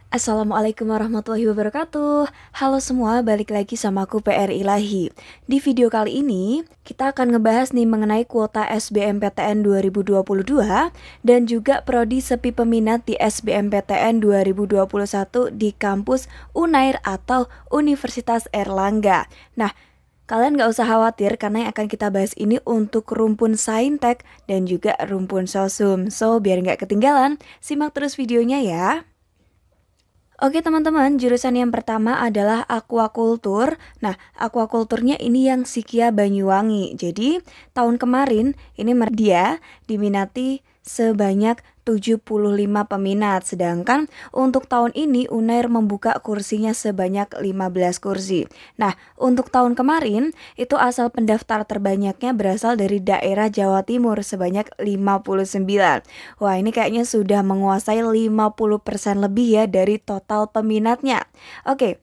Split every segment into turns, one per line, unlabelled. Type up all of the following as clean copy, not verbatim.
Assalamualaikum warahmatullahi wabarakatuh. Halo semua, balik lagi sama aku PR Ilahi. Di video kali ini, kita akan ngebahas nih mengenai kuota SBMPTN 2022 dan juga prodi sepi peminat di SBMPTN 2021 di kampus Unair atau Universitas Erlangga. Nah, kalian nggak usah khawatir karena yang akan kita bahas ini untuk rumpun Saintek dan juga rumpun Sosum. So, biar nggak ketinggalan, simak terus videonya ya. Oke teman-teman, jurusan yang pertama adalah aquaculture. Nah, aquaculturnya ini yang Sikia Banyuwangi. Jadi, tahun kemarin ini dia diminati sebanyak 75 peminat. Sedangkan untuk tahun ini Unair membuka kursinya sebanyak 15 kursi. Nah, untuk tahun kemarin itu asal pendaftar terbanyaknya berasal dari daerah Jawa Timur sebanyak 59. Wah, ini kayaknya sudah menguasai 50% lebih ya dari total peminatnya. Oke.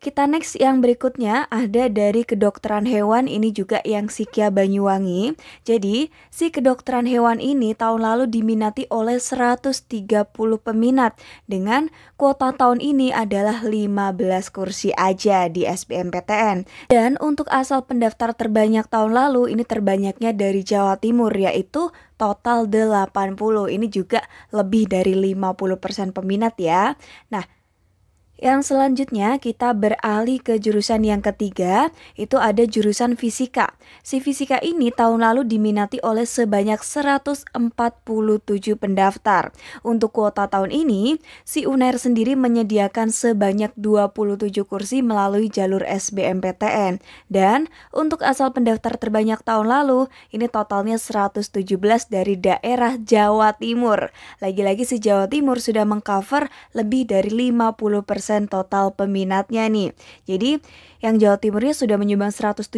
Kita next yang berikutnya ada dari kedokteran hewan, ini juga yang Sikia Banyuwangi. Jadi si kedokteran hewan ini tahun lalu diminati oleh 130 peminat dengan kuota tahun ini adalah 15 kursi aja di SBMPTN. Dan untuk asal pendaftar terbanyak tahun lalu ini terbanyaknya dari Jawa Timur yaitu total 80. Ini juga lebih dari 50% peminat ya. Nah, yang selanjutnya kita beralih ke jurusan yang ketiga, itu ada jurusan fisika. Si fisika ini tahun lalu diminati oleh sebanyak 147 pendaftar. Untuk kuota tahun ini, si Unair sendiri menyediakan sebanyak 27 kursi melalui jalur SBMPTN. Dan untuk asal pendaftar terbanyak tahun lalu, ini totalnya 117 dari daerah Jawa Timur. Lagi-lagi si Jawa Timur sudah mengcover lebih dari 50% total peminatnya nih. Jadi yang Jawa Timurnya sudah menyumbang 117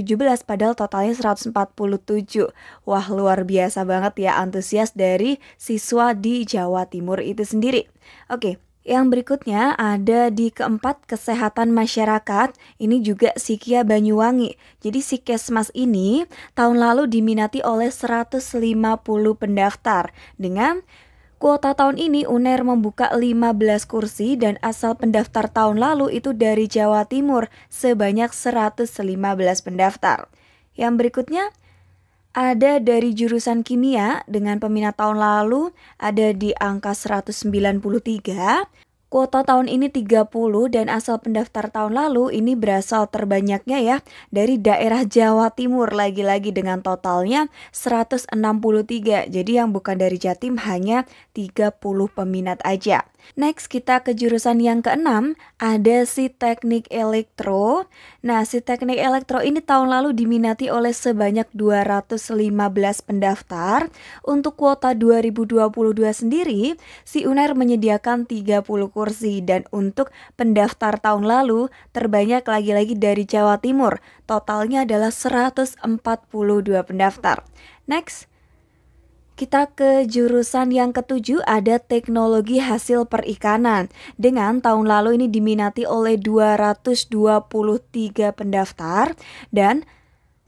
padahal totalnya 147. Wah, luar biasa banget ya antusias dari siswa di Jawa Timur itu sendiri. Oke. Yang berikutnya ada di keempat kesehatan masyarakat, ini juga Sikia Banyuwangi. Jadi Sikesmas ini tahun lalu diminati oleh 150 pendaftar dengan kuota tahun ini Unair membuka 15 kursi dan asal pendaftar tahun lalu itu dari Jawa Timur sebanyak 115 pendaftar. Yang berikutnya ada dari jurusan kimia dengan peminat tahun lalu ada di angka 193. Kuota tahun ini 30 dan asal pendaftar tahun lalu ini berasal terbanyaknya ya dari daerah Jawa Timur lagi-lagi dengan totalnya 163. Jadi yang bukan dari Jatim hanya 30 peminat aja. Next kita ke jurusan yang keenam, ada si teknik elektro. Nah, si teknik elektro ini tahun lalu diminati oleh sebanyak 215 pendaftar. Untuk kuota 2022 sendiri, si Unair menyediakan 30 kursi dan untuk pendaftar tahun lalu terbanyak lagi-lagi dari Jawa Timur. Totalnya adalah 142 pendaftar. Next. Kita ke jurusan yang ketujuh ada teknologi hasil perikanan. Dengan tahun lalu ini diminati oleh 223 pendaftar dan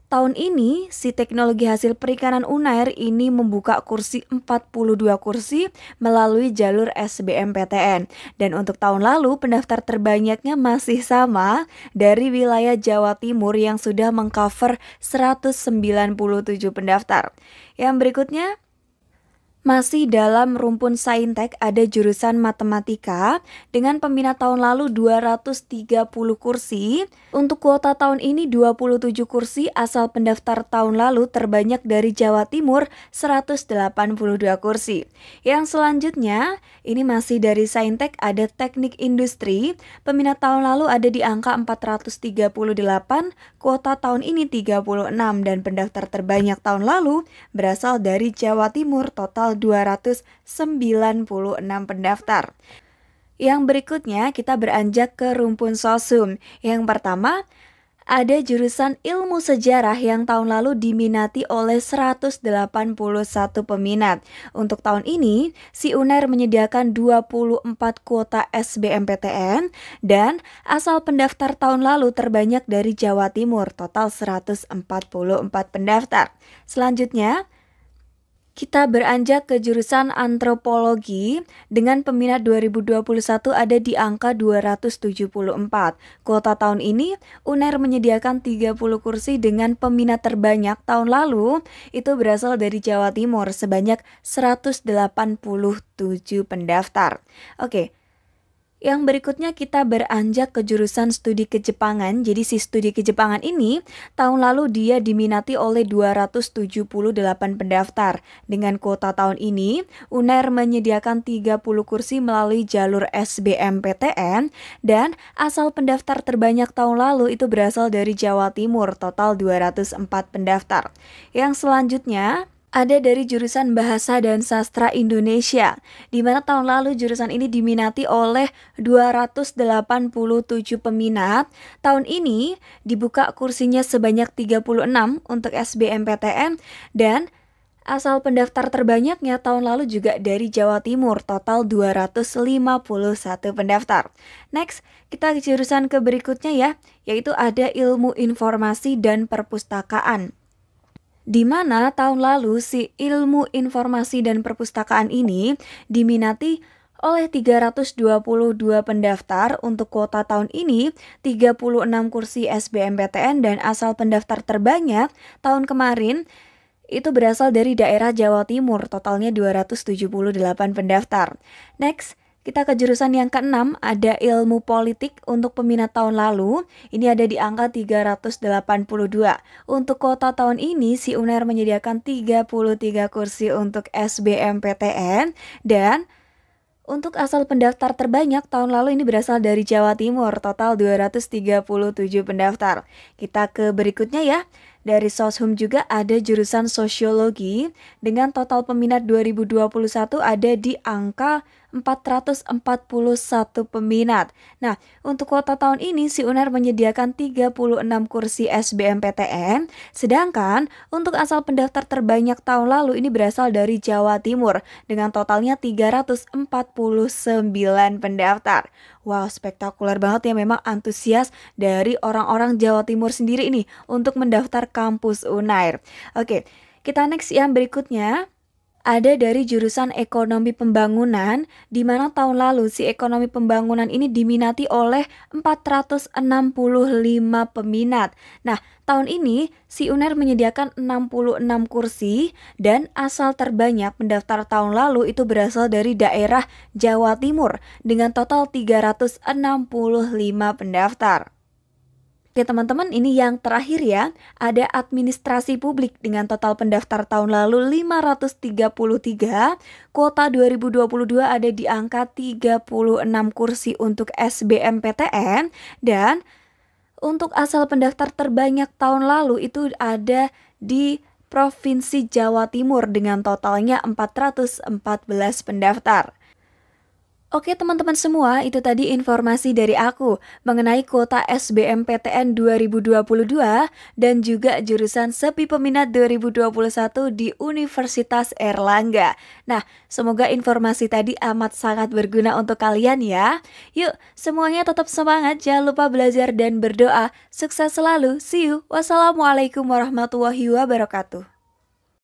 tahun ini si teknologi hasil perikanan Unair ini membuka kursi 42 kursi melalui jalur SBMPTN. Dan untuk tahun lalu pendaftar terbanyaknya masih sama dari wilayah Jawa Timur yang sudah mengcover 197 pendaftar. Yang berikutnya masih dalam rumpun Saintek ada jurusan matematika dengan peminat tahun lalu 230 kursi. Untuk kuota tahun ini 27 kursi asal pendaftar tahun lalu terbanyak dari Jawa Timur 182 kursi. Yang selanjutnya ini masih dari Saintek ada teknik industri. Peminat tahun lalu ada di angka 438, kuota tahun ini 36 dan pendaftar terbanyak tahun lalu berasal dari Jawa Timur total 296 pendaftar. Yang berikutnya kita beranjak ke rumpun Sosum. Yang pertama ada jurusan ilmu sejarah yang tahun lalu diminati oleh 181 peminat. Untuk tahun ini, si Unair menyediakan 24 kuota SBMPTN dan asal pendaftar tahun lalu terbanyak dari Jawa Timur, total 144 pendaftar. Selanjutnya, Kita beranjak ke jurusan antropologi dengan peminat 2021 ada di angka 274. Kuota tahun ini, UNER menyediakan 30 kursi dengan peminat terbanyak tahun lalu itu berasal dari Jawa Timur sebanyak 187 pendaftar. Oke. Yang berikutnya kita beranjak ke jurusan studi Kejepangan. Jadi si studi Kejepangan ini tahun lalu dia diminati oleh 278 pendaftar. Dengan kuota tahun ini, UNER menyediakan 30 kursi melalui jalur SBMPTN dan asal pendaftar terbanyak tahun lalu itu berasal dari Jawa Timur, total 204 pendaftar. Yang selanjutnya ada dari jurusan Bahasa dan Sastra Indonesia, di mana tahun lalu jurusan ini diminati oleh 287 peminat. Tahun ini dibuka kursinya sebanyak 36 untuk SBMPTN dan asal pendaftar terbanyaknya tahun lalu juga dari Jawa Timur, total 251 pendaftar. Next, kita ke jurusan ke berikutnya ya, yaitu ada Ilmu Informasi dan Perpustakaan. Di mana tahun lalu si Ilmu Informasi dan Perpustakaan ini diminati oleh 322 pendaftar. Untuk kuota tahun ini 36 kursi SBMPTN dan asal pendaftar terbanyak tahun kemarin itu berasal dari daerah Jawa Timur, totalnya 278 pendaftar. Next, kita ke jurusan yang keenam, ada Ilmu Politik untuk peminat tahun lalu. Ini ada di angka 382. Untuk kuota tahun ini, si UNER menyediakan 33 kursi untuk SBMPTN dan untuk asal pendaftar terbanyak tahun lalu ini berasal dari Jawa Timur, total 237 pendaftar. Kita ke berikutnya ya. Dari Soshum juga ada jurusan Sosiologi dengan total peminat 2021 ada di angka 441 peminat. Nah, untuk kuota tahun ini si UNER menyediakan 36 kursi SBMPTN, sedangkan untuk asal pendaftar terbanyak tahun lalu ini berasal dari Jawa Timur dengan totalnya 349 pendaftar. Wow, spektakuler banget ya, memang antusias dari orang-orang Jawa Timur sendiri ini untuk mendaftar kampus UNAIR. Oke, kita next yang berikutnya. Ada dari jurusan Ekonomi Pembangunan, di mana tahun lalu si Ekonomi Pembangunan ini diminati oleh 465 peminat. Nah, tahun ini si UNER menyediakan 66 kursi dan asal terbanyak pendaftar tahun lalu itu berasal dari daerah Jawa Timur dengan total 365 pendaftar. Oke teman-teman, ini yang terakhir ya, ada administrasi publik dengan total pendaftar tahun lalu 533, kuota 2022 ada di angka 36 kursi untuk SBMPTN dan untuk asal pendaftar terbanyak tahun lalu itu ada di Provinsi Jawa Timur dengan totalnya 414 pendaftar. Oke teman-teman semua, itu tadi informasi dari aku mengenai kuota SBMPTN 2022 dan juga jurusan sepi peminat 2021 di Universitas Airlangga. Nah, semoga informasi tadi amat sangat berguna untuk kalian ya. Yuk, semuanya tetap semangat, jangan lupa belajar dan berdoa. Sukses selalu, see you. Wassalamualaikum warahmatullahi wabarakatuh.